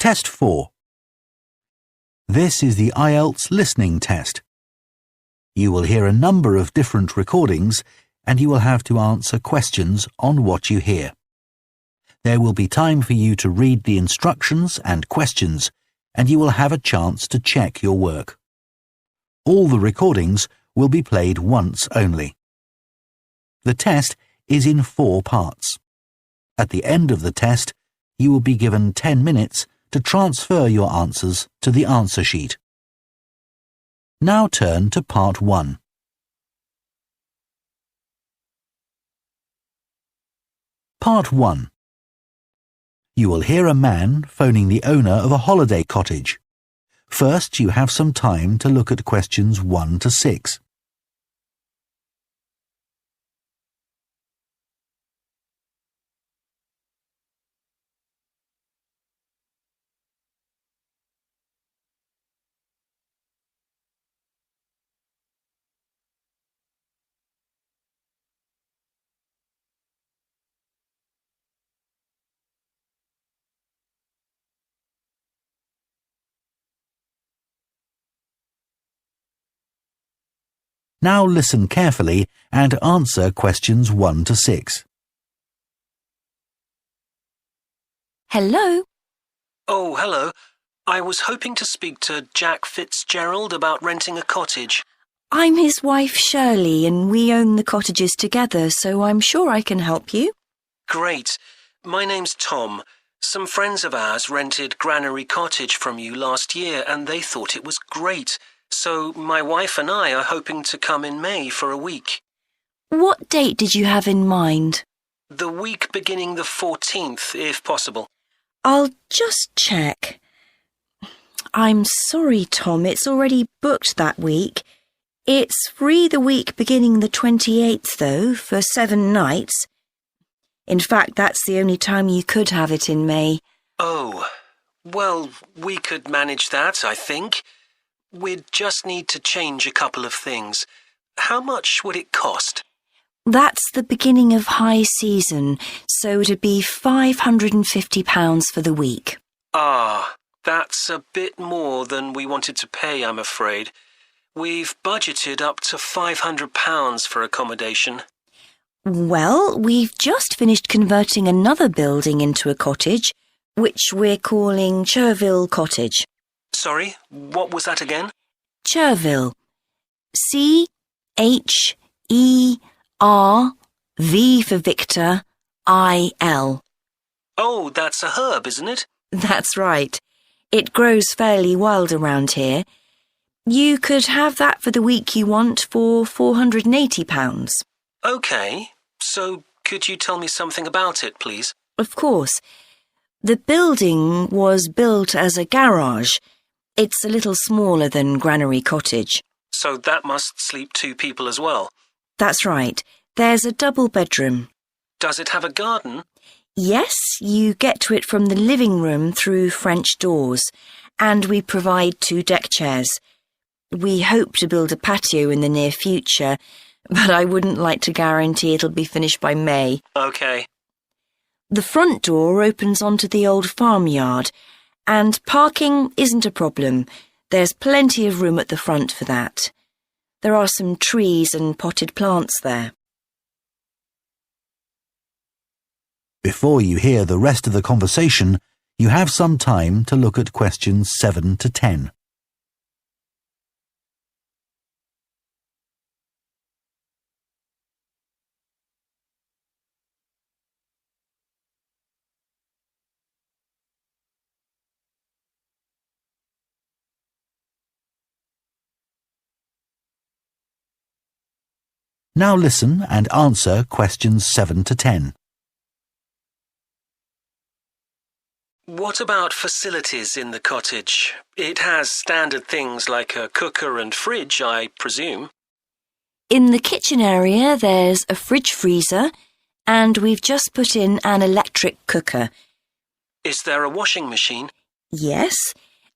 Test 4. This is the Ielts listening test. You will hear a number of different recordings and you will have to answer questions on what you hear. There will be time for you to read the instructions and questions, and you will have a chance to check your work. All the recordings will be played once only. The test is in 4 parts. At the end of the test, you will be given 10 minutes to transfer your answers to the answer sheet. Now turn to Part 1. Part 1. You will hear a man phoning the owner of a holiday cottage. First, you have some time to look at questions 1 to 6. Now listen carefully and answer questions 1 to 6. Hello? Oh, hello. I was hoping to speak to Jack Fitzgerald about renting a cottage. I'm his wife Shirley and we own the cottages together, so I'm sure I can help you. Great. My name's Tom. Some friends of ours rented Granary Cottage from you last year and they thought it was great. So my wife and I are hoping to come in May for a week. What date did you have in mind? The week beginning the 14th, if possible. I'll just check. I'm sorry, Tom, it's already booked that week. It's free the week beginning the 28th, though, for 7 nights. In fact, that's the only time you could have it in May. Oh, well, we could manage that, I think. We'd just need to change a couple of things. How much would it cost? That's the beginning of high season, so it'd be £550 for the week. Ah, that's a bit more than we wanted to pay, I'm afraid. We've budgeted up to £500 for accommodation. Well, we've just finished converting another building into a cottage, which we're calling Chervil Cottage. Sorry, what was that again? Chervil. C-H-E-R-V for Victor, I-L. Oh, that's a herb, isn't it? That's right. It grows fairly wild around here. You could have that for the week you want for £480. OK, so could you tell me something about it, please? Of course. The building was built as a garage. It's a little smaller than Granary Cottage. So that must sleep 2 people as well? That's right. There's a double bedroom. Does it have a garden? Yes, you get to it from the living room through French doors, and we provide 2 deck chairs. We hope to build a patio in the near future, but I wouldn't like to guarantee it'll be finished by May. OK. The front door opens onto the old farmyard, and parking isn't a problem. There's plenty of room at the front for that. There are some trees and potted plants there. Before you hear the rest of the conversation, you have some time to look at questions 7 to 10. Now listen and answer questions 7 to 10. What about facilities in the cottage? It has standard things like a cooker and fridge, I presume. In the kitchen area, there's a fridge freezer, and we've just put in an electric cooker. Is there a washing machine? Yes.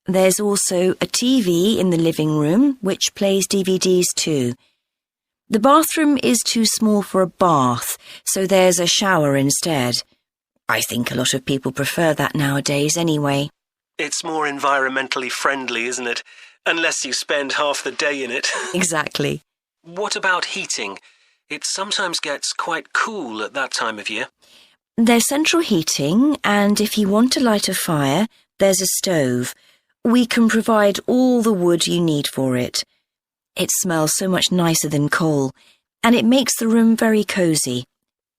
There's also a TV in the living room, which plays DVDs too. The bathroom is too small for a bath, so there's a shower instead. I think a lot of people prefer that nowadays anyway. It's more environmentally friendly, isn't it? Unless you spend half the day in it. Exactly. What about heating? It sometimes gets quite cool at that time of year. There's central heating, and if you want to light a fire, there's a stove. We can provide all the wood you need for it. It smells so much nicer than coal, and it makes the room very cosy.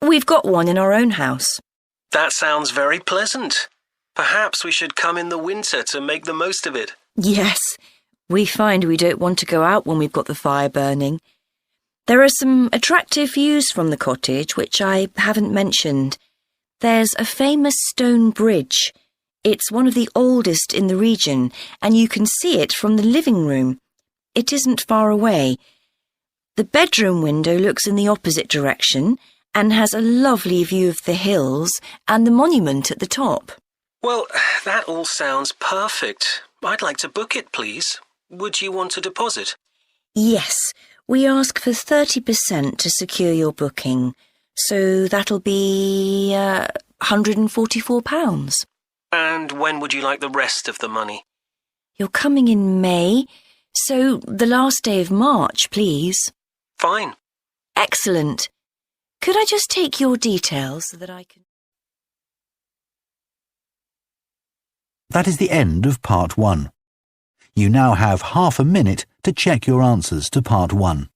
We've got one in our own house. That sounds very pleasant. Perhaps we should come in the winter to make the most of it. Yes, we find we don't want to go out when we've got the fire burning. There are some attractive views from the cottage which I haven't mentioned. There's a famous stone bridge. It's one of the oldest in the region, and you can see it from the living room. It isn't far away. The bedroom window looks in the opposite direction and has a lovely view of the hills and the monument at the top. Well, that all sounds perfect. I'd like to book it, please. Would you want a deposit? Yes, we ask for 30% to secure your booking, so that'll be £144. And when would you like the rest of the money? You're coming in May, so the last day of March, please. Fine. Excellent. Could I just take your details so that I can... That is the end of part 1. You now have half a minute to check your answers to part 1.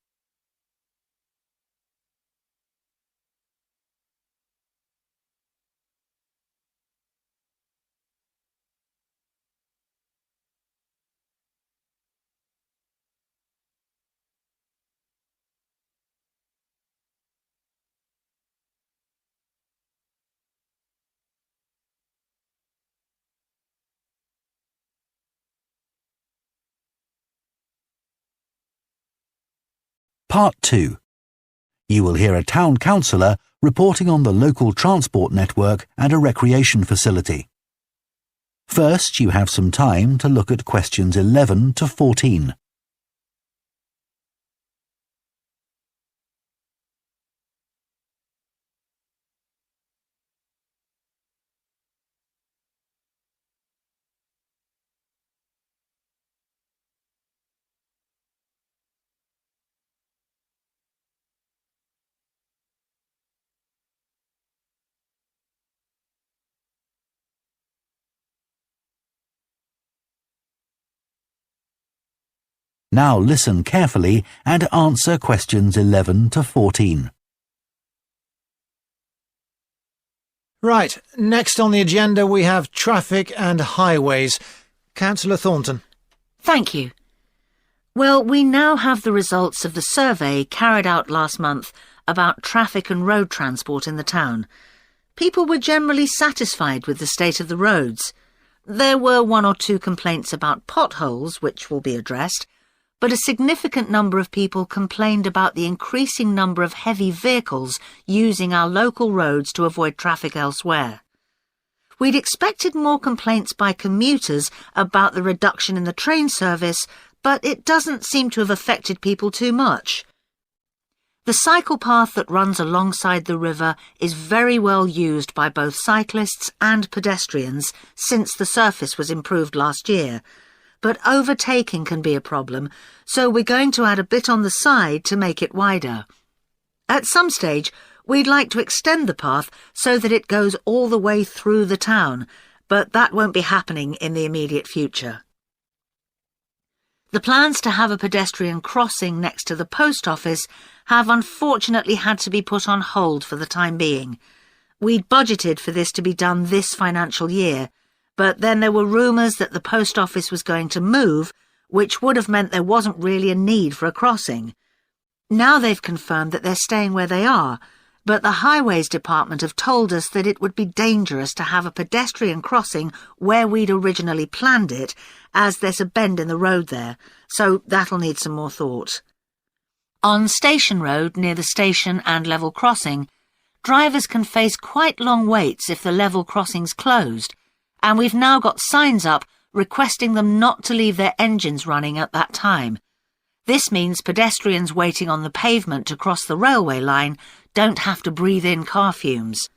Part 2. You will hear a town councillor reporting on the local transport network and a recreation facility. First, you have some time to look at questions 11 to 14. Now listen carefully and answer questions 11 to 14. Right, next on the agenda we have traffic and highways. Councillor Thornton. Thank you. Well, we now have the results of the survey carried out last month about traffic and road transport in the town. People were generally satisfied with the state of the roads. There were 1 or 2 complaints about potholes, which will be addressed, but a significant number of people complained about the increasing number of heavy vehicles using our local roads to avoid traffic elsewhere. We'd expected more complaints by commuters about the reduction in the train service, but it doesn't seem to have affected people too much. The cycle path that runs alongside the river is very well used by both cyclists and pedestrians since the surface was improved last year, but overtaking can be a problem, so we're going to add a bit on the side to make it wider. At some stage, we'd like to extend the path so that it goes all the way through the town, but that won't be happening in the immediate future. The plans to have a pedestrian crossing next to the post office have unfortunately had to be put on hold for the time being. We'd budgeted for this to be done this financial year, but then there were rumours that the post office was going to move, which would have meant there wasn't really a need for a crossing. Now they've confirmed that they're staying where they are, but the Highways Department have told us that it would be dangerous to have a pedestrian crossing where we'd originally planned it, as there's a bend in the road there, so that'll need some more thought. On Station Road, near the station and level crossing, drivers can face quite long waits if the level crossing's closed, and we've now got signs up requesting them not to leave their engines running at that time. This means pedestrians waiting on the pavement to cross the railway line don't have to breathe in car fumes.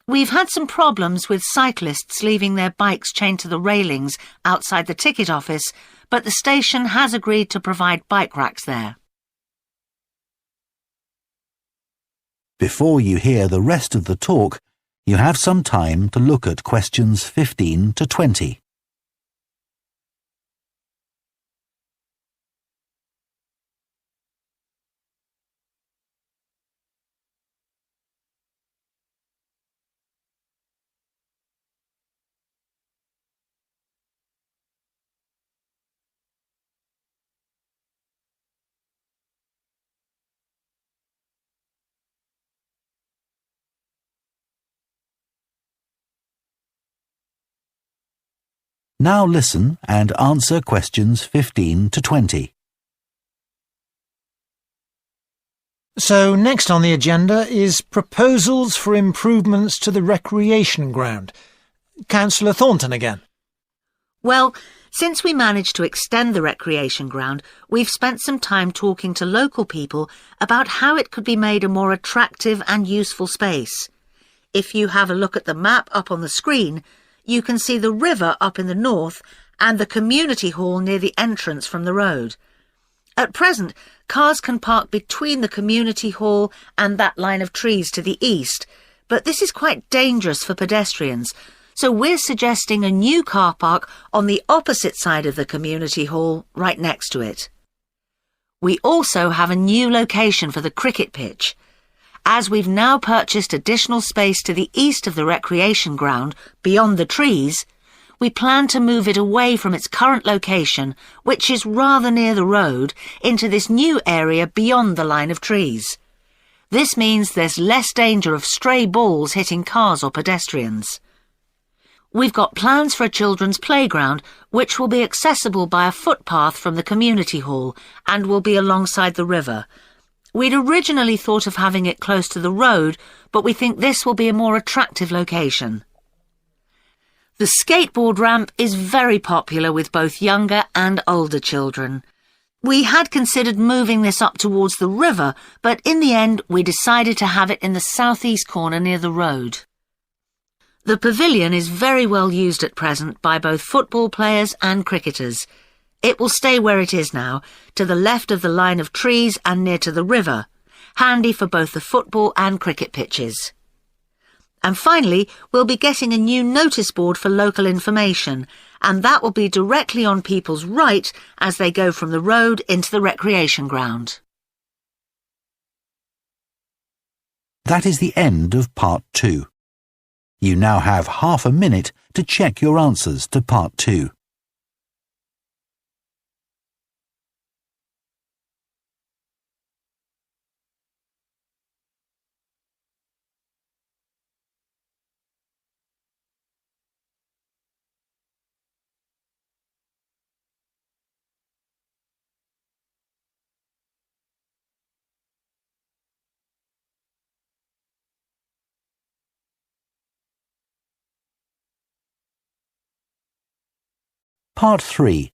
We've had some problems with cyclists leaving their bikes chained to the railings outside the ticket office, but the station has agreed to provide bike racks there. Before you hear the rest of the talk, you have some time to look at questions 15 to 20. Now listen and answer questions 15 to 20. So next on the agenda is proposals for improvements to the recreation ground. Councillor Thornton again. Well, since we managed to extend the recreation ground, we've spent some time talking to local people about how it could be made a more attractive and useful space. If you have a look at the map up on the screen, you can see the river up in the north and the community hall near the entrance from the road. At present, cars can park between the community hall and that line of trees to the east, but this is quite dangerous for pedestrians, so we're suggesting a new car park on the opposite side of the community hall, right next to it. We also have a new location for the cricket pitch. As we've now purchased additional space to the east of the recreation ground, beyond the trees, we plan to move it away from its current location, which is rather near the road, into this new area beyond the line of trees. This means there's less danger of stray balls hitting cars or pedestrians. We've got plans for a children's playground, which will be accessible by a footpath from the community hall and will be alongside the river. We'd originally thought of having it close to the road, but we think this will be a more attractive location. The skateboard ramp is very popular with both younger and older children. We had considered moving this up towards the river, but in the end we decided to have it in the southeast corner near the road. The pavilion is very well used at present by both football players and cricketers. It will stay where it is now, to the left of the line of trees and near to the river, handy for both the football and cricket pitches. And finally, we'll be getting a new notice board for local information, and that will be directly on people's right as they go from the road into the recreation ground. That is the end of part 2. You now have half a minute to check your answers to part 2. Part 3.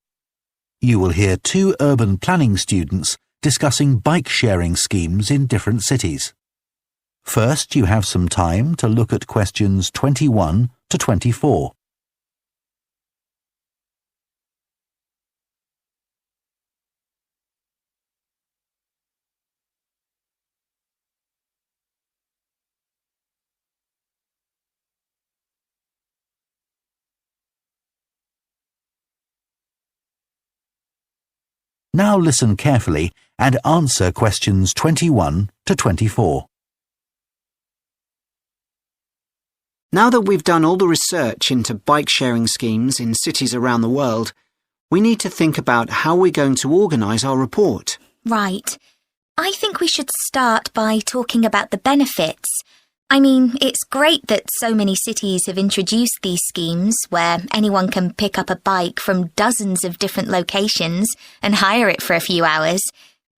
You will hear 2 urban planning students discussing bike-sharing schemes in different cities. First, you have some time to look at questions 21 to 24. Now listen carefully and answer questions 21 to 24. Now that we've done all the research into bike-sharing schemes in cities around the world, we need to think about how we're going to organise our report. Right. I think we should start by talking about the benefits. I mean, it's great that so many cities have introduced these schemes where anyone can pick up a bike from dozens of different locations and hire it for a few hours.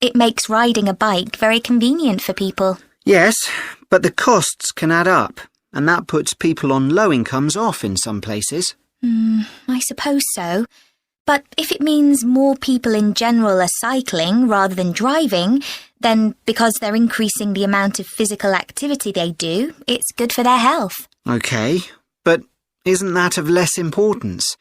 It makes riding a bike very convenient for people. Yes, but the costs can add up, and that puts people on low incomes off in some places. I suppose so. But if it means more people in general are cycling rather than driving, then because they're increasing the amount of physical activity they do, it's good for their health. OK, but isn't that of less importance?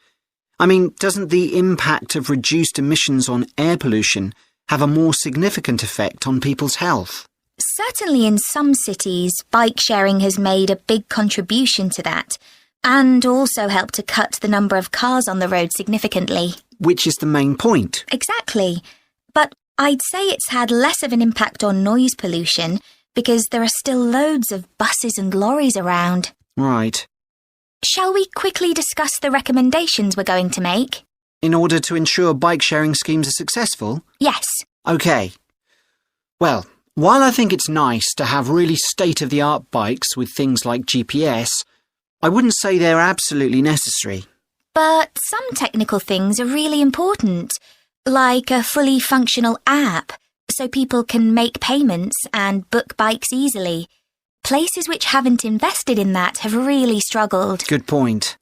I mean, doesn't the impact of reduced emissions on air pollution have a more significant effect on people's health? Certainly in some cities, bike sharing has made a big contribution to that, and also helped to cut the number of cars on the road significantly. Which is the main point. Exactly. But I'd say it's had less of an impact on noise pollution because there are still loads of buses and lorries around. Right. Shall we quickly discuss the recommendations we're going to make? In order to ensure bike sharing schemes are successful? Yes. OK. Well, while I think it's nice to have really state-of-the-art bikes with things like GPS, I wouldn't say they're absolutely necessary. But some technical things are really important, like a fully functional app, so people can make payments and book bikes easily. Places which haven't invested in that have really struggled. Good point.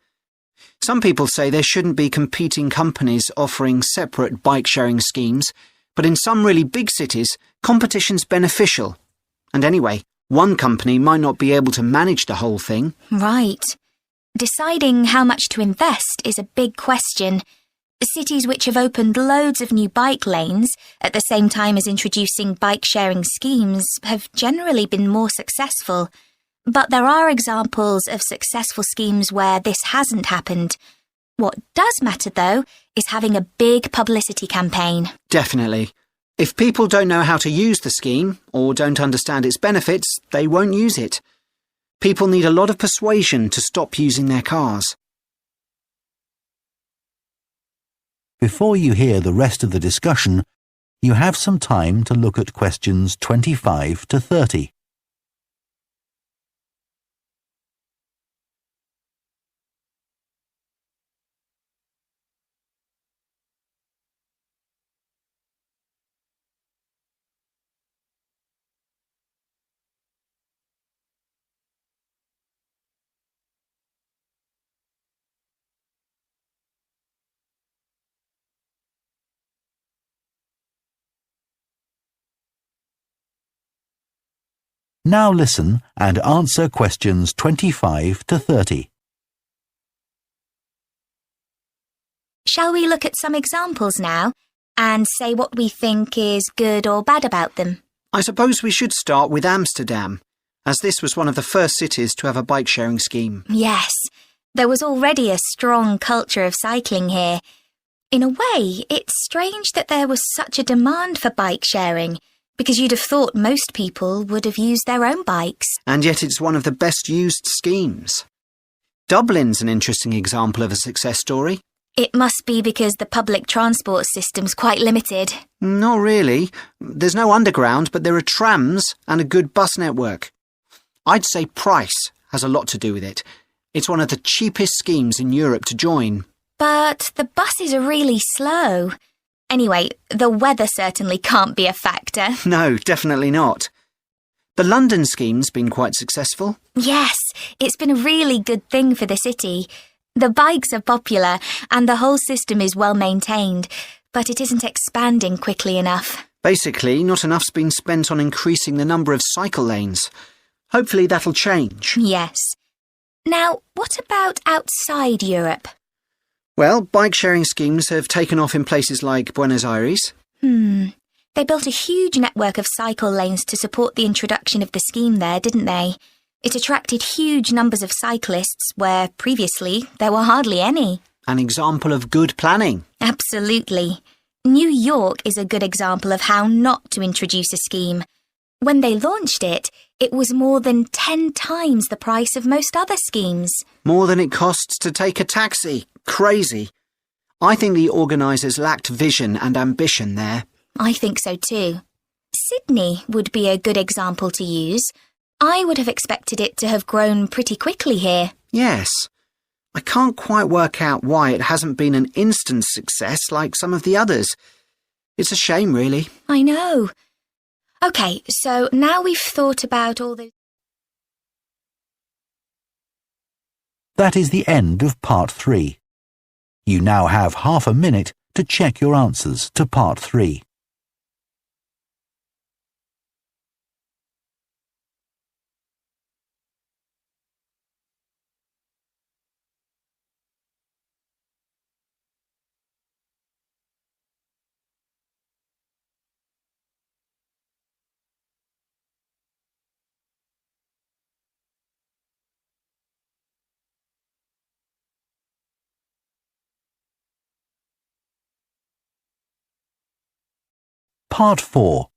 Some people say there shouldn't be competing companies offering separate bike-sharing schemes, but in some really big cities, competition's beneficial. And anyway, one company might not be able to manage the whole thing. Right. Deciding how much to invest is a big question. Cities which have opened loads of new bike lanes at the same time as introducing bike-sharing schemes have generally been more successful. But there are examples of successful schemes where this hasn't happened. What does matter, though, is having a big publicity campaign. Definitely. If people don't know how to use the scheme or don't understand its benefits, they won't use it. People need a lot of persuasion to stop using their cars. Before you hear the rest of the discussion, you have some time to look at questions 25 to 30. Now listen and answer questions 25 to 30. Shall we look at some examples now and say what we think is good or bad about them? I suppose we should start with Amsterdam, as this was one of the first cities to have a bike-sharing scheme. Yes, there was already a strong culture of cycling here. In a way, it's strange that there was such a demand for bike sharing, because you'd have thought most people would have used their own bikes. And yet it's one of the best used schemes. Dublin's an interesting example of a success story. It must be because the public transport system's quite limited. Not really. There's no underground, but there are trams and a good bus network. I'd say price has a lot to do with it. It's one of the cheapest schemes in Europe to join. But the buses are really slow. Anyway, the weather certainly can't be a factor. No, definitely not. The London scheme's been quite successful. Yes, it's been a really good thing for the city. The bikes are popular and the whole system is well maintained, but it isn't expanding quickly enough. Basically, not enough's been spent on increasing the number of cycle lanes. Hopefully that'll change. Yes. Now, what about outside Europe? Well, bike-sharing schemes have taken off in places like Buenos Aires. They built a huge network of cycle lanes to support the introduction of the scheme there, didn't they? It attracted huge numbers of cyclists where previously there were hardly any. An example of good planning. Absolutely. New York is a good example of how not to introduce a scheme. When they launched it, it was more than 10 times the price of most other schemes. More than it costs to take a taxi. Crazy. I think the organisers lacked vision and ambition there. I think so too. Sydney would be a good example to use. I would have expected it to have grown pretty quickly here. Yes. I can't quite work out why it hasn't been an instant success like some of the others. It's a shame, really. I know. OK, so now we've thought about all those... That is the end of part 3. You now have half a minute to check your answers to part 3. Part 4.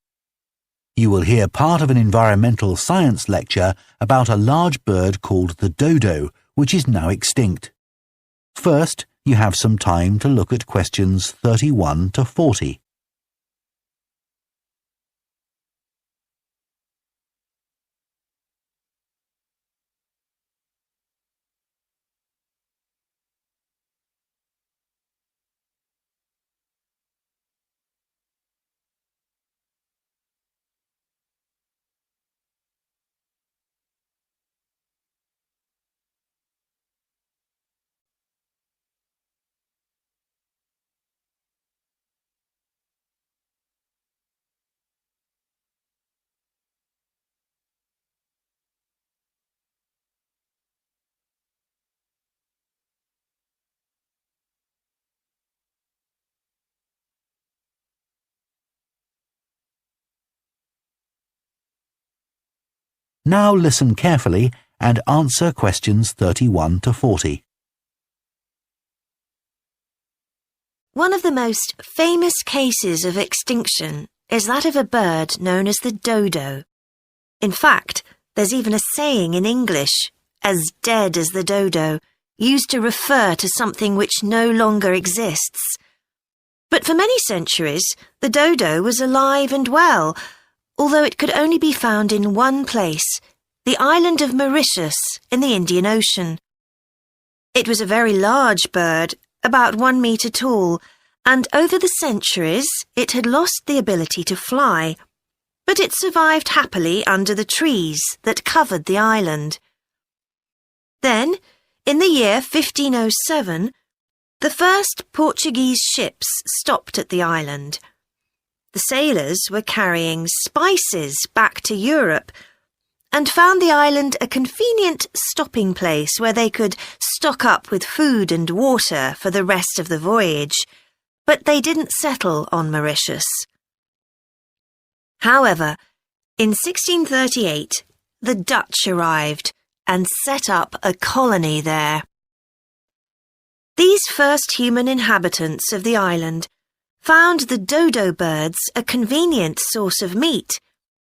You will hear part of an environmental science lecture about a large bird called the dodo, which is now extinct. First, you have some time to look at questions 31 to 40. Now listen carefully and answer questions 31 to 40. One of the most famous cases of extinction is that of a bird known as the dodo. In fact, there's even a saying in English, as dead as the dodo, used to refer to something which no longer exists. But for many centuries, the dodo was alive and well, although it could only be found in one place, the island of Mauritius in the Indian Ocean. It was a very large bird, about 1 metre tall, and over the centuries it had lost the ability to fly, but it survived happily under the trees that covered the island. Then, in the year 1507, the first Portuguese ships stopped at the island. The sailors were carrying spices back to Europe and found the island a convenient stopping place where they could stock up with food and water for the rest of the voyage, but they didn't settle on Mauritius. However, in 1638, the Dutch arrived and set up a colony there. These first human inhabitants of the island found the dodo birds a convenient source of meat,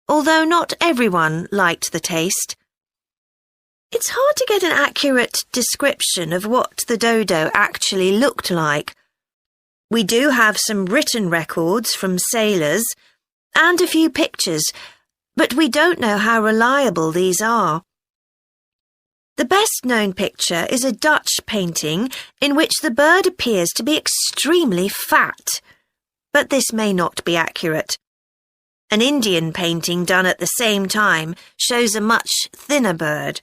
although not everyone liked the taste. It's hard to get an accurate description of what the dodo actually looked like. We do have some written records from sailors and a few pictures, but we don't know how reliable these are. The best-known picture is a Dutch painting in which the bird appears to be extremely fat, but this may not be accurate. An Indian painting done at the same time shows a much thinner bird.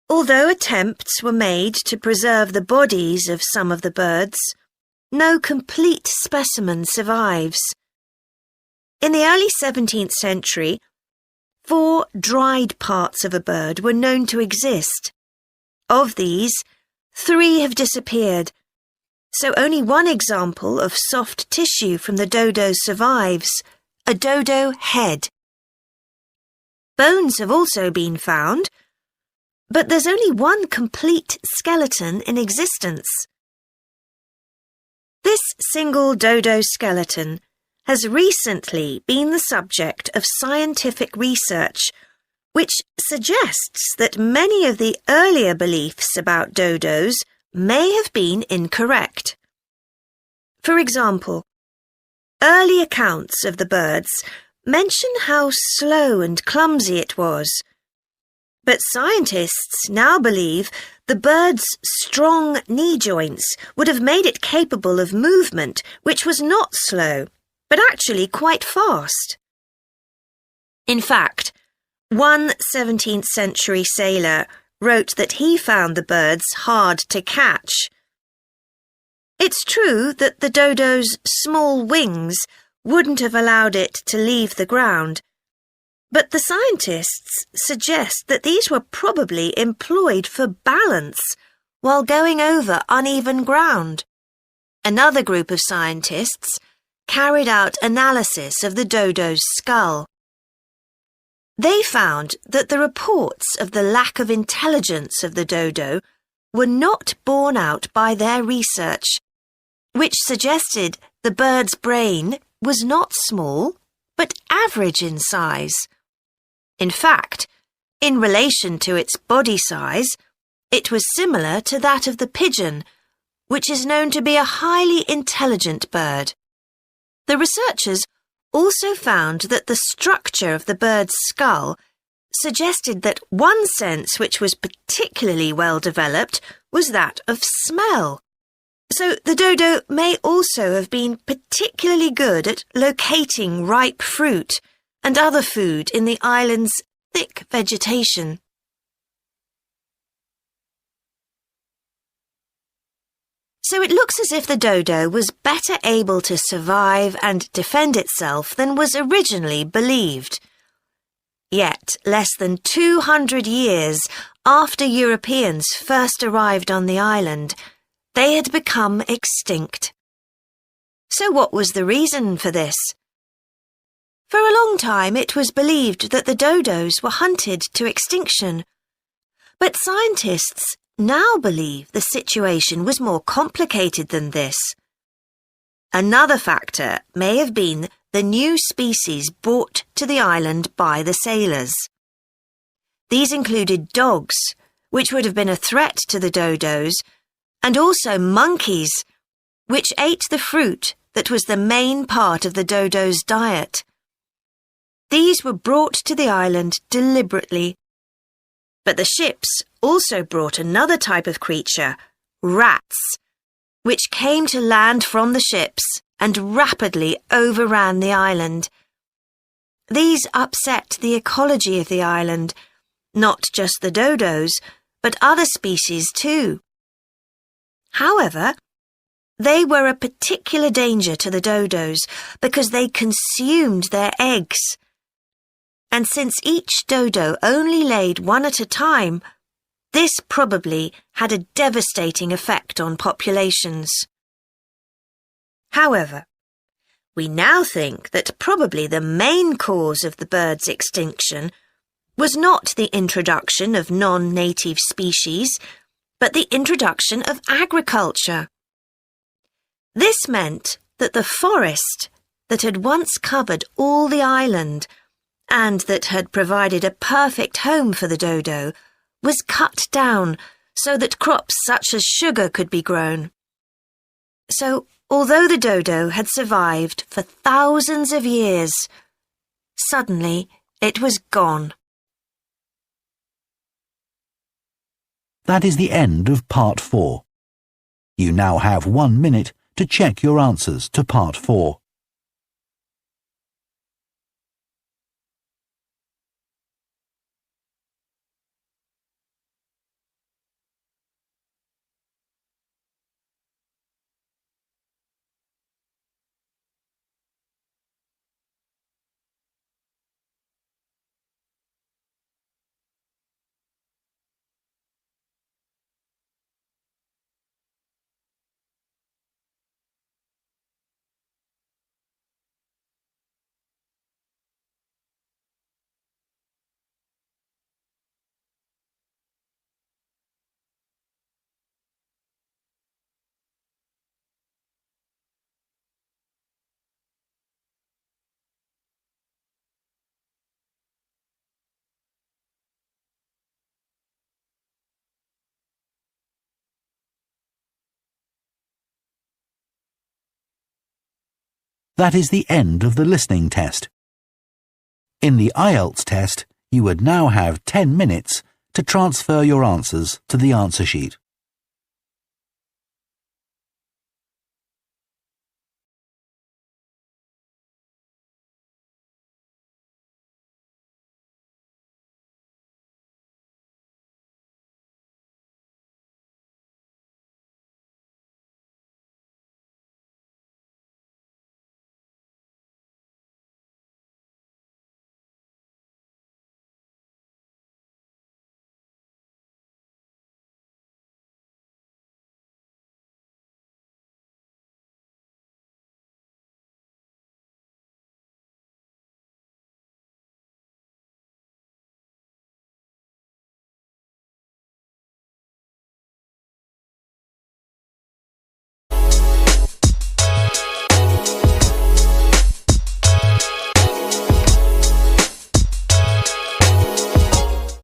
Although attempts were made to preserve the bodies of some of the birds, no complete specimen survives. In the early 17th century, 4 dried parts of a bird were known to exist. Of these, 3 have disappeared, so only one example of soft tissue from the dodo survives, a dodo head. Bones have also been found, but there's only one complete skeleton in existence. This single dodo skeleton has recently been the subject of scientific research, which suggests that many of the earlier beliefs about dodos may have been incorrect. For example, early accounts of the birds mention how slow and clumsy it was, but scientists now believe the bird's strong knee joints would have made it capable of movement which was not slow, but actually quite fast. In fact, one 17th century sailor wrote that he found the birds hard to catch. It's true that the dodo's small wings wouldn't have allowed it to leave the ground, but the scientists suggest that these were probably employed for balance while going over uneven ground. Another group of scientists carried out analysis of the dodo's skull. They found that the reports of the lack of intelligence of the dodo were not borne out by their research, which suggested the bird's brain was not small, but average in size. In fact, in relation to its body size, it was similar to that of the pigeon, which is known to be a highly intelligent bird. The researchers also found that the structure of the bird's skull suggested that one sense which was particularly well developed was that of smell. So the dodo may also have been particularly good at locating ripe fruit and other food in the island's thick vegetation. So it looks as if the dodo was better able to survive and defend itself than was originally believed. Yet, less than 200 years after Europeans first arrived on the island, they had become extinct. So what was the reason for this? For a long time it was believed that the dodos were hunted to extinction. But scientists now believe the situation was more complicated than this. Another factor may have been the new species brought to the island by the sailors. These included dogs, which would have been a threat to the dodos, and also monkeys, which ate the fruit that was the main part of the dodo's diet. These were brought to the island deliberately. But the ships also brought another type of creature, rats, which came to land from the ships and rapidly overran the island. These upset the ecology of the island, not just the dodos, but other species too. However, they were a particular danger to the dodos because they consumed their eggs. And since each dodo only laid one at a time, this probably had a devastating effect on populations. However, we now think that probably the main cause of the bird's extinction was not the introduction of non-native species, but the introduction of agriculture. This meant that the forest that had once covered all the island and that had provided a perfect home for the dodo was cut down so that crops such as sugar could be grown. So, although the dodo had survived for thousands of years, suddenly it was gone. That is the end of Part 4. You now have 1 minute to check your answers to Part 4. That is the end of the listening test. In the Ielts test, you would now have 10 minutes to transfer your answers to the answer sheet.